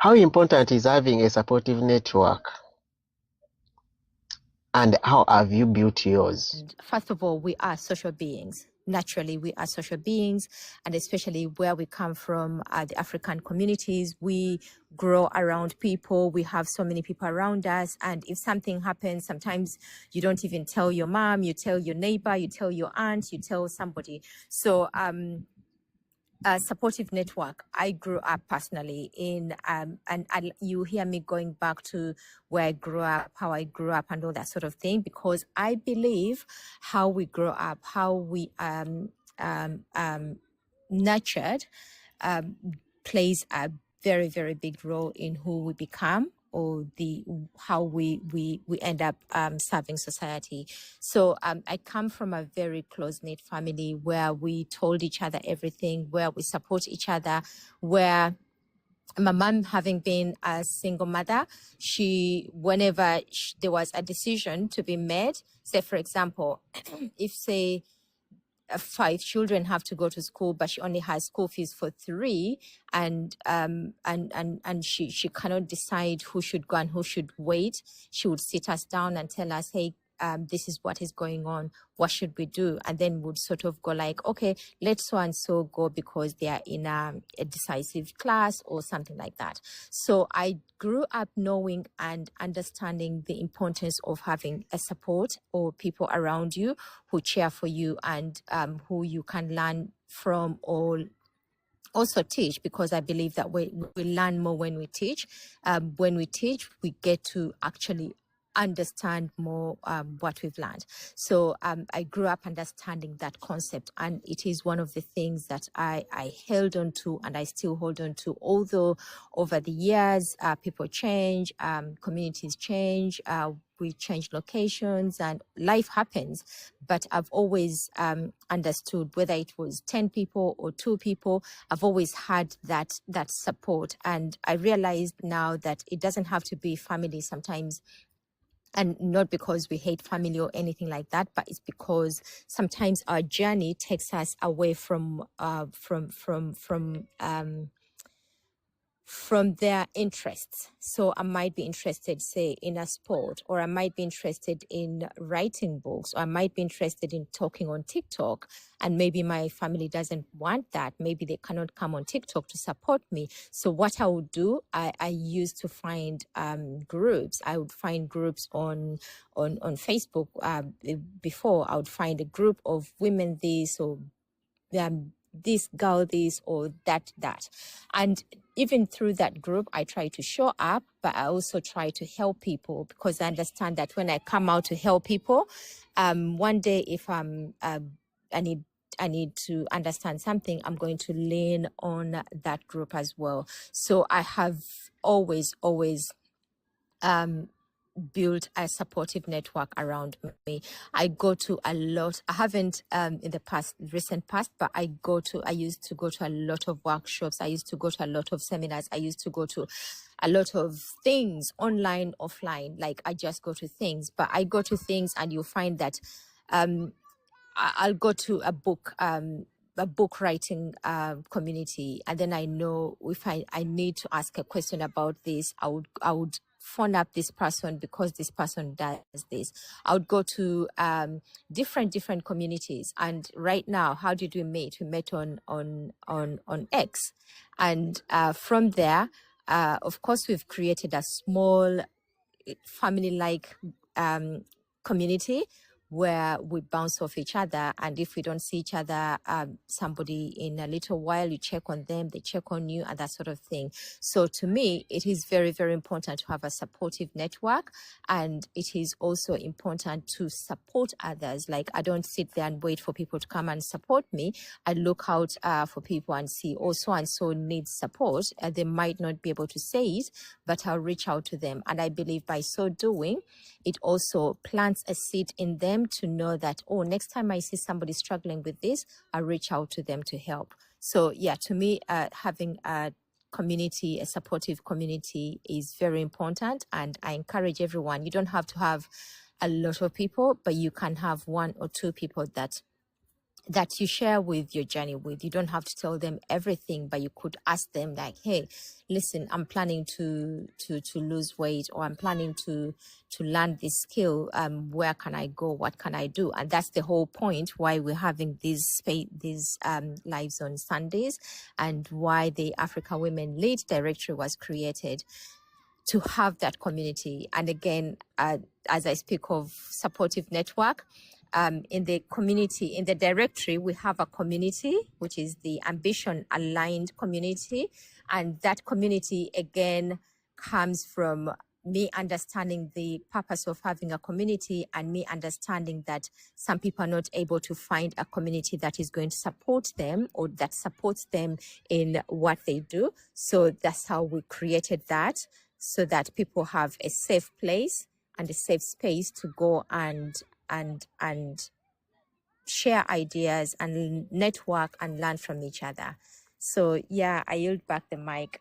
How important is having a supportive network? And how have you built yours? First of all, we are social beings. Naturally, we are social beings, and especially where we come from, the African communities, we grow around people. We have so many people around us, and if something happens, sometimes you don't even tell your mom, you tell your neighbor, you tell your aunt, you tell somebody. So, a supportive network. I grew up personally in, you hear me going back to where I grew up, how I grew up, and all that sort of thing, because I believe how we grow up, how we nurtured, plays a very, very big role in who we become, or how we end up serving society. So I come from a very close-knit family where we told each other everything, where we support each other, where my mom, having been a single mother, whenever there was a decision to be made, say for example, if say 5 children have to go to school, but she only has school fees for 3, and she cannot decide who should go and who should wait. She would sit us down and tell us, hey, this is what is going on. What should we do? And then would sort of go like, okay, let so and so go because they are in a decisive class or something like that. So I grew up knowing and understanding the importance of having a support or people around you who cheer for you, and who you can learn from, or also teach, because I believe that we learn more when we teach. When we teach, we get to actually understand more what we've learned. So I grew up understanding that concept, and it is one of the things that I held on to, and I still hold on to, although over the years people change, communities change, we change locations and life happens. But I've always understood, whether it was 10 people or 2 people, I've always had that support. And I realized now that it doesn't have to be family sometimes, and not because we hate family or anything like that, but it's because sometimes our journey takes us away from their interests. So I might be interested, say, in a sport, or I might be interested in writing books, or I might be interested in talking on TikTok. And maybe my family doesn't want that. Maybe they cannot come on TikTok to support me. So what I would do, I used to find groups. I would find groups on Facebook. Before, I would find a group of women this, or this girl this, or that. And even through that group, I try to show up, but I also try to help people, because I understand that when I come out to help people, one day if I need to understand something, I'm going to lean on that group as well. So I have always build a supportive network around me. I go to a lot. I haven't in the recent past, but I used to go to a lot of workshops. I used to go to a lot of seminars. I used to go to a lot of things, online, offline. Like, I just go to things, but I go to things, and you'll find that I'll go to a book writing community, and then I know if I need to ask a question about this, I would phone up this person because this person does this. I would go to different communities. And right now, how did we meet? We met on X, and from there, of course, we've created a small family-like community where we bounce off each other. And if we don't see each other, somebody in a little while, you check on them, they check on you, and that sort of thing. So to me, it is very, very important to have a supportive network. And it is also important to support others. Like, I don't sit there and wait for people to come and support me. I look out for people and see, oh, so and so needs support. They might not be able to say it, but I'll reach out to them. And I believe by so doing, it also plants a seed in them to know that, oh, next time I see somebody struggling with this, I'll reach out to them to help. So yeah, to me, having a community, a supportive community, is very important. And I encourage everyone, you don't have to have a lot of people, but you can have 1 or 2 people that that you share with your journey with. You don't have to tell them everything, but you could ask them like, hey, listen, I'm planning to lose weight, or I'm planning to learn this skill. Where can I go? What can I do? And that's the whole point why we're having these lives on Sundays, and why the Africa Women Lead Directory was created, to have that community. And again, as I speak of supportive network, in the community, in the directory, we have a community, which is the ambition aligned community. And that community, again, comes from me understanding the purpose of having a community, and me understanding that some people are not able to find a community that is going to support them, or that supports them in what they do. So that's how we created that, so that people have a safe place and a safe space to go and share ideas and network and learn from each other. So yeah, I yield back the mic.